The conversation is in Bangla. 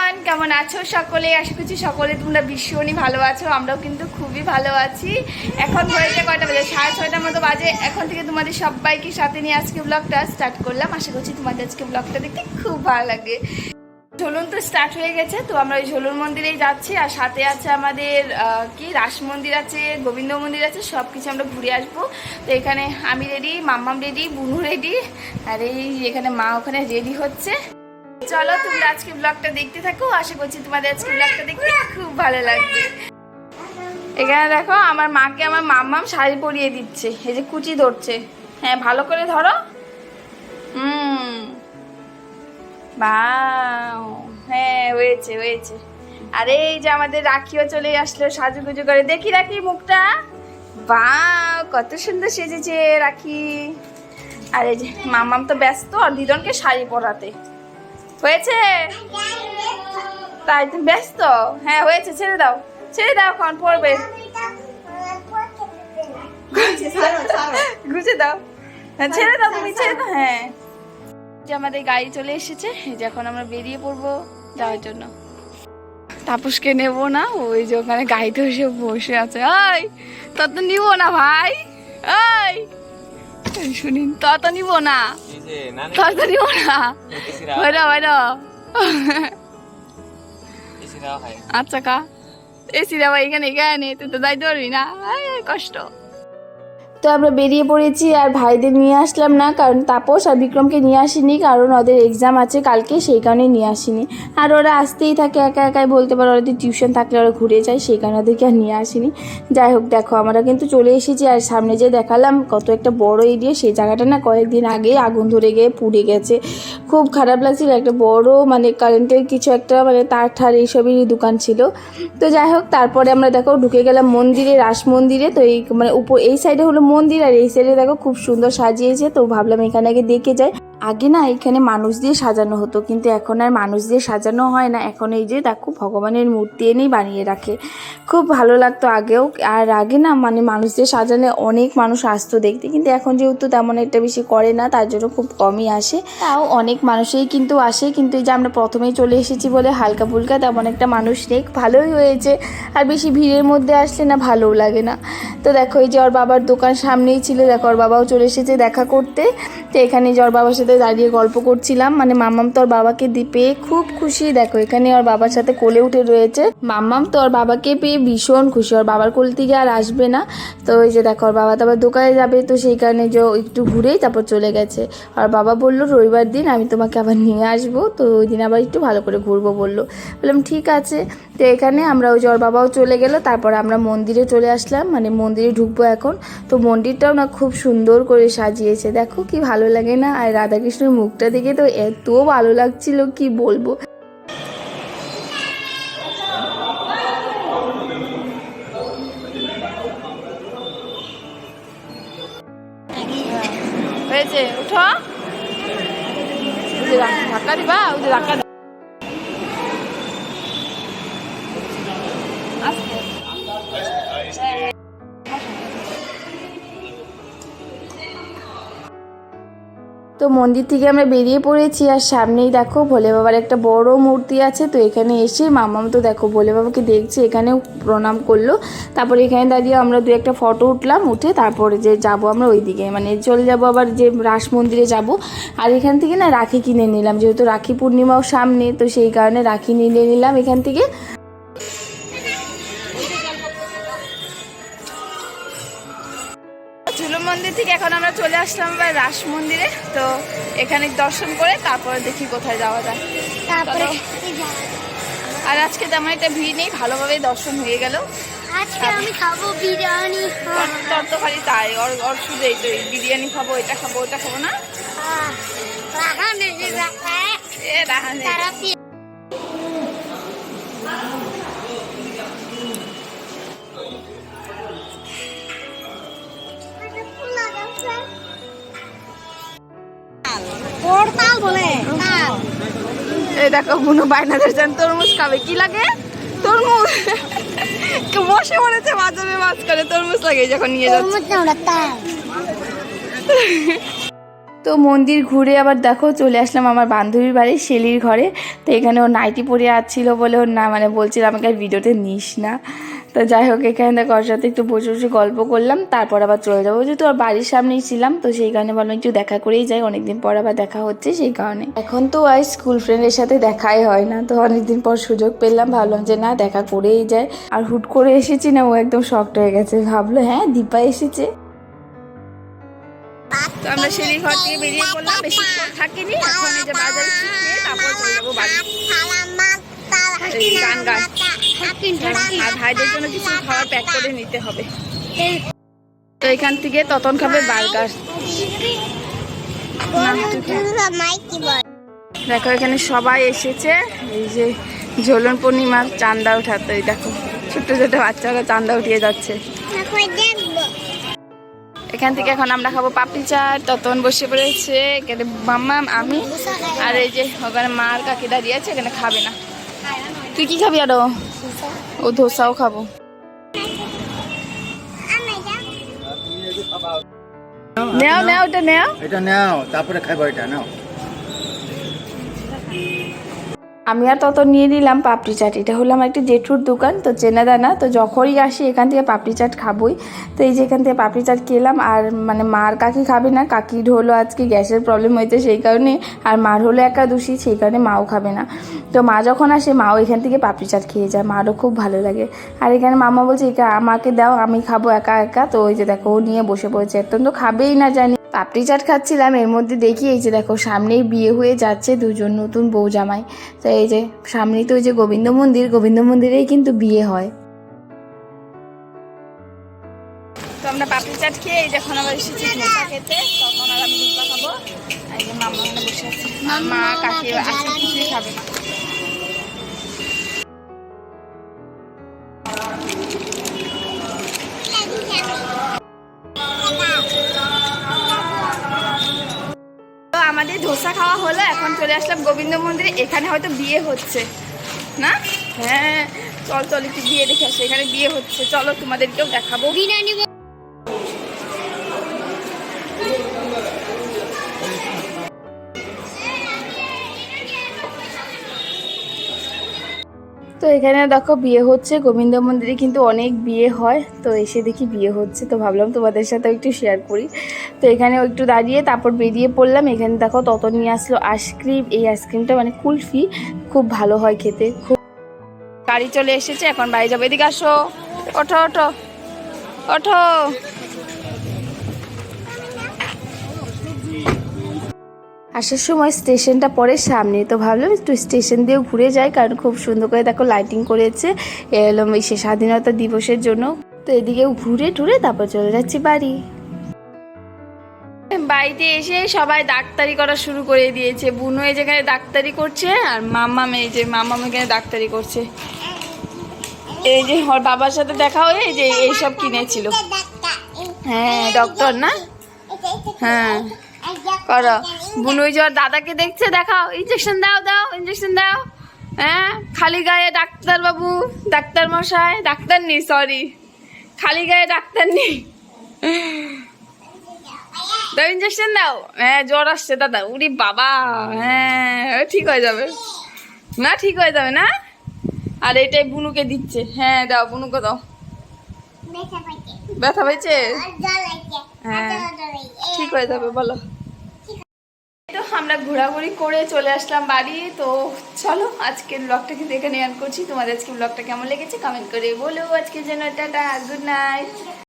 এভরিওয়ান, কেমন আছো সকলে? আশা করছি সকলে তোমরা ভীষণই ভালো আছো। আমরাও কিন্তু খুবই ভালো আছি। এখন হয়েছে কয়টা বাজে? 6:30 মতো বাজে। এখন থেকে তোমাদের সবাইকে সাথে নিয়ে আজকে ব্লগটা স্টার্ট করলাম। আশা করছি তোমাদের আজকে ব্লগটা দেখতে খুব ভালো লাগে। ঝুলন তো স্টার্ট হয়ে গেছে, তো আমরা ওই ঝুলন মন্দিরেই যাচ্ছি। আর সাথে আছে আমাদের রাস মন্দির আছে, গোবিন্দ মন্দির আছে, সব কিছু আমরা ঘুরে আসবো। তো এখানে আমি রেডি, মাম্মাম রেডি, বুনু রেডি, আর এই এখানে মা ওখানে রেডি হচ্ছে। চলো তোমরা আজকে ব্লগটা দেখতে থাকো। আশা করছি তোমাদের আজকে ব্লগটা দেখতে খুব ভালো লাগবে। এখানে দেখো আমার মাকে আমার মাম্মাম শাড়ি পরিয়ে দিচ্ছে। এই যে কুচি ধরছে। হ্যাঁ, ভালো করে ধরো। বাও, হ্যাঁ হয়েছে হয়েছে। আর এই যে আমাদের রাখিও চলে আসলো সাজুগুজু করে। দেখি রাখি মুখটা। বাও, কত সুন্দর সেজেছে রাখি। আর এই যে মাম্মাম তো ব্যস্ত আর দিদনকে শাড়ি পরাতে। হয়েছে? তাই তুমি ব্যস্ত? হ্যাঁ হয়েছে, ছেড়ে দাও ছেড়ে দাও, এখন পড়বে। গুছে দাও, ছেড়ে দাও তুমি, ছেড়ে দাও। হ্যাঁ, যে আমাদের গাড়ি চলে এসেছে, যখন আমরা বেরিয়ে পড়বো যাওয়ার জন্য। তাপসকে নেবো না, ওই যে ওখানে গাড়িতে এসে বসে আছে। ওই তত নিব না ভাই, ওই শুনিন, তত নিব না, তত নিব না। বাইরো বাইরো। আচ্ছা কা এসি রা ভাই, এখানে এখানে তুই তো যাইতে পারবি না, কষ্ট। তো আমরা বেরিয়ে পড়েছি। আর ভাইদের নিয়ে আসলাম না, কারণ তাপস আর বিক্রমকে নিয়ে আসিনি, কারণ ওদের এক্সাম আছে কালকে, সেই কারণে নিয়ে আসিনি। আর ওরা আসতেই থাকে একা একাই, বলতে পারো ওদের টিউশন থাকলে ওরা ঘুরে যায়, সেই কারণে ওদেরকে আর নিয়ে আসিনি। যাই হোক, দেখো আমরা কিন্তু চলে এসেছি। আর সামনে যে দেখালাম কত একটা বড় এরিয়া, সেই জায়গাটা না কয়েকদিন আগে আগুন ধরে গিয়ে পুড়ে গেছে। খুব খারাপ লাগছিল। একটা বড় মানে কারেন্টের কিছু একটা মানে তার ঠার এইসবেরই দোকান ছিল। তো যাই হোক, তারপরে আমরা দেখো ঢুকে গেলাম মন্দিরে, রাস মন্দিরে। তো এই মানে উপর এই সাইডে হলো মন্দির, আর এই সাইডে দেখো খুব সুন্দর সাজিয়েছে। তো ভাবলাম এখানে আগে দেখে যাই। আগে না এখানে মানুষ দিয়ে সাজানো হতো, কিন্তু এখন আর মানুষ দিয়ে সাজানো হয় না। এখন এই যে দেখো ভগবানের মূর্তি এনেই বানিয়ে রাখে। খুব ভালো লাগতো আগেও। আর আগে না মানে মানুষ দিয়ে সাজালে অনেক মানুষ আসতো দেখতে, কিন্তু এখন যেহেতু তেমন একটা বেশি করে না, তার জন্য খুব কমই আসে। তাও অনেক মানুষই কিন্তু আসে, কিন্তু এই যে আমরা প্রথমেই চলে এসেছি বলে হালকা ফুলকা তেমন একটা মানুষ নেই। ভালোই হয়েছে। আর বেশি ভিড়ের মধ্যে আসলে না ভালোও লাগে না। তো দেখো এই যে ওর বাবার দোকান সামনেই ছিল, দেখো ওর বাবাও চলে এসেছে দেখা করতে। তো এখানে যে ওর বাবার সাথে দাঁড়িয়ে গল্প করছিলাম, মানে মাম্মাম তো ওর বাবাকে পেয়ে খুব খুশি। দেখো এখানে ওর বাবার সাথে কোলে উঠে রয়েছে। মাম্মাম তো ওর বাবাকে পেয়ে ভীষণ খুশি, ওর বাবার কোল থেকে আর আসবে না। তো ওই যে দেখো ওর বাবা তো আবার দোকানে যাবে, তো সেই কারণে যে একটু ঘুরেই তারপর চলে গেছে। আর বাবা বললো রবিবার দিন আমি তোমাকে আবার নিয়ে আসবো, তো ওই দিন আবার একটু ভালো করে ঘুরবো বললো। বললাম ঠিক আছে। তো এখানে আমরা ওই যে ওর বাবাও চলে গেল, তারপর আমরা মন্দিরে চলে আসলাম, মানে মন্দিরে ঢুকবো এখন। তো মন্দিরটাও না খুব সুন্দর করে সাজিয়েছে, দেখো কি ভালো লাগে না? আর রাধাকৃষ্ণের মুখটা দেখে তো এত ভালো লাগছিল কি বলবো। হয়েছে, উঠো। ধাক্কা দিবা, ওই যে ধাক্কা। তো মন্দির থেকে আমরা বেরিয়ে পড়েছি। আর সামনেই দেখো ভোলে বাবার একটা বড় মূর্তি আছে। তো এখানে এসে মামাম তো দেখো ভোলে বাবাকে দেখছে, এখানেও প্রণাম করলো। তারপরে এখানে দাঁড়িয়ে আমরা দু একটা ফটো উঠলাম, উঠে তারপরে যে যাব আমরা ওইদিকে, মানে চলে যাব আবার যে রাস মন্দিরে যাব। আর এখান থেকে না রাখি কিনে নিলাম, যেহেতু রাখি পূর্ণিমাও সামনে, তো সেই কারণে রাখি নিয়ে নিলাম এখান থেকে। ঝুলন মন্দির থেকে এখন আমরা চলে আসলাম আবার রাস মন্দিরে। তো এখানে দর্শন করে তারপরে দেখি কোথায় যাওয়া যায়। আর আজকে তেমন একটা ভিড় নেই, ভালোভাবে দর্শন হয়ে গেল। আজকে আমি খাবো বিরিয়ানি। তোর তো খালি তাই, ওর শুধু এই তো বিরিয়ানি খাবো, এটা খাবো, ওটা খাবো না। এই দেখো বুনু বাইনাদের যান তরমুজ খাবে। কি লাগে? তরমুজ। বসে পড়েছে বাজারের মাঝখানে, তরমুজ লাগে যখন নিয়ে যাচ্ছে। তো মন্দির ঘুরে আবার দেখো চলে আসলাম আমার বান্ধবীর বাড়ি শেলির ঘরে। তো এখানে ও নাইটি পরে আসছিল বলে ওর না মানে বলছিল আমাকে আর ভিডিওতে নিস না। তো যাই হোক এখানে দেখো ওর সাথে একটু বসে বসে গল্প করলাম, তারপর আবার চলে যাবো, যেহেতু ওর বাড়ির সামনেই ছিলাম তো সেই কারণে ভাবলাম একটু দেখা করেই যাই, অনেকদিন পর আবার দেখা হচ্ছে সেই কারণে। এখন তো আর স্কুল ফ্রেন্ডের সাথে দেখাই হয় না, তো অনেকদিন পর সুযোগ পেলাম, ভাবলাম যে না দেখা করেই যায়। আর হুট করে এসেছি না, ও একদম শকড হয়ে গেছে, ভাবলো হ্যাঁ দীপা এসেছে। তো আমরা শেলির ঘর থেকে বেরিয়ে পড়লাম, বেশিক্ষণ থাকিনি, এখন এই যে বাজারে খেয়ে তারপর চলে যাবো বাড়ি। গান গান আর ভাইদের জন্য কিছু খাবার প্যাক করে নিতে হবে। তো এখান থেকে ততন খাবে বার্গার। দেখো এখানে সবাই এসেছে, এই যে ঝোলন পূর্ণিমার চাঁদা উঠাতে, দেখো ছোট্ট ছোট বাচ্চারা চাঁদা উঠিয়ে যাচ্ছে। এখান থেকে এখন আমরা খাবো পাপড়ি চাট। ততন বসে পড়েছে এখানে, মাম্মা আমি আর এই যে ওখানে মার কাকি দাঁড়িয়ে আছে, এখানে খাবে না। তুই কি খাবি আরো? ও ধোসাও খাবো। নেও নেও এটা নেও, এটা নাও তারপরে খাইবো, এটা নাও। আমি আর তত নিয়ে নিলাম পাপড়ি চাট। এটা হলো আমার একটি জেঠুর দোকান, তো চেনা দানা, তো যখনই আসি এখান থেকে পাপড়ি চাট খাবোই। তো এই যে এখান থেকে পাপড়ি চাট খেলাম। আর মানে মার কাকি খাবে না, কাকির হলো আজকে গ্যাসের প্রবলেম হয়েছে সেই কারণে, আর মার হলো একাদশী সেই কারণে মাও খাবে না। তো মা যখন আসে মাও এখান থেকে পাপড়ি চাট খেয়ে যায়, মারও খুব ভালো লাগে। আর এখানে মামা বলছে এটা আমাকে দাও, আমি খাবো একা একা। তো ওই যে দেখো ও নিয়ে বসে পড়েছে, একদম তো খাবেই না জানি। পাপড়ি চাট খাচ্ছিলাম, এর মধ্যে দেখি এই যে দেখো সামনেই বিয়ে হয়ে যাচ্ছে দুজন নতুন বউ জামাই। তো এই যে সামনেই তো ওই যে গোবিন্দ মন্দির, গোবিন্দ মন্দিরেই কিন্তু বিয়ে হয়। তো আমরা পাপড়ি চাট খেয়ে এই যখন আবার এসেছি ধোসা খেতে, তখন আর আমি ধোসা খাবো। এই যে মামা ওখানে বসে আছে, মা কাকি আজকে কিছুই খাবে না। আমাদের ধোসা খাওয়া হলো, এখন চলে আসলাম গোবিন্দ মন্দিরে, এখানে হয়তো বিয়ে হচ্ছে না? হ্যাঁ চল চল একটু বিয়ে দেখে আসি, এখানে বিয়ে হচ্ছে, চলো তোমাদেরকেও দেখাবো। বিরিয়ানি তো এখানে দেখো বিয়ে হচ্ছে গোবিন্দ মন্দিরে, কিন্তু অনেক বিয়ে হয়, তো এসে দেখি বিয়ে হচ্ছে, তো ভাবলাম তোমাদের সাথেও একটু শেয়ার করি। তো এখানেও একটু দাঁড়িয়ে তারপর বেরিয়ে পড়লাম। এখানে দেখো তত নিয়ে আসলো আইসক্রিম, এই আইসক্রিমটা মানে কুলফি, খুব ভালো হয় খেতে। খুব গাড়ি চলে এসেছে, এখন বাড়ি যাবো। এদিকে আসো, ওঠো ওঠো ওঠো। আসার সময় স্টেশনটা পরে সামনে, তো ভাবলাম একটু স্টেশন দিয়েও ঘুরে যাই, কারণ খুব সুন্দর করে দেখো লাইটিং করেছে, এলাম এই স্বাধীনতা দিবসের জন্য। তো এদিকেও ঘুরে টুরে তারপর চলে যাচ্ছি বাড়ি। বাড়িতে এসে সবাই ডাক্তারি করা শুরু করে দিয়েছে। বুনু এই যেখানে ডাক্তারি করছে, আর মাম্মাম এই যে মাম্মাম এখানে ডাক্তারি করছে। এই যে ওর বাবার সাথে দেখা হয়ে এই যে এইসব কিনেছিল। হ্যাঁ ডক্টর না, হ্যাঁ করো। বুনু ওই যে ওর দাদাকে দেখছে, দেখাও, ইঞ্জেকশন দাও দাও, ইঞ্জেকশন দাও। হ্যাঁ খালি গায়ে ডাক্তার বাবু, ডাক্তার মশাই, ডাক্তার নেই, সরি খালি গায়ে ডাক্তার নেই, দাও ইঞ্জেকশন দাও। হ্যাঁ জ্বর আসছে দাদা, উরি বাবা, হ্যাঁ ঠিক হয়ে যাবে না, ঠিক হয়ে যাবে না। আর এটাই বুনুকে দিচ্ছে, হ্যাঁ দাও বুনুকে দাও। ব্যথা পাইছে, হ্যাঁ ঠিক হয়ে যাবে, বলো। তো আমরা ঘোরাঘুরি করে চলে আসলাম বাড়ি। তো চলো আজকের ব্লগটা কিন্তু এখানে এন্ড করছি। তোমাদের আজকে ব্লগটা কেমন লেগেছে কমেন্ট করে বলো। আজকের জন্য টাটা, গুড নাইট।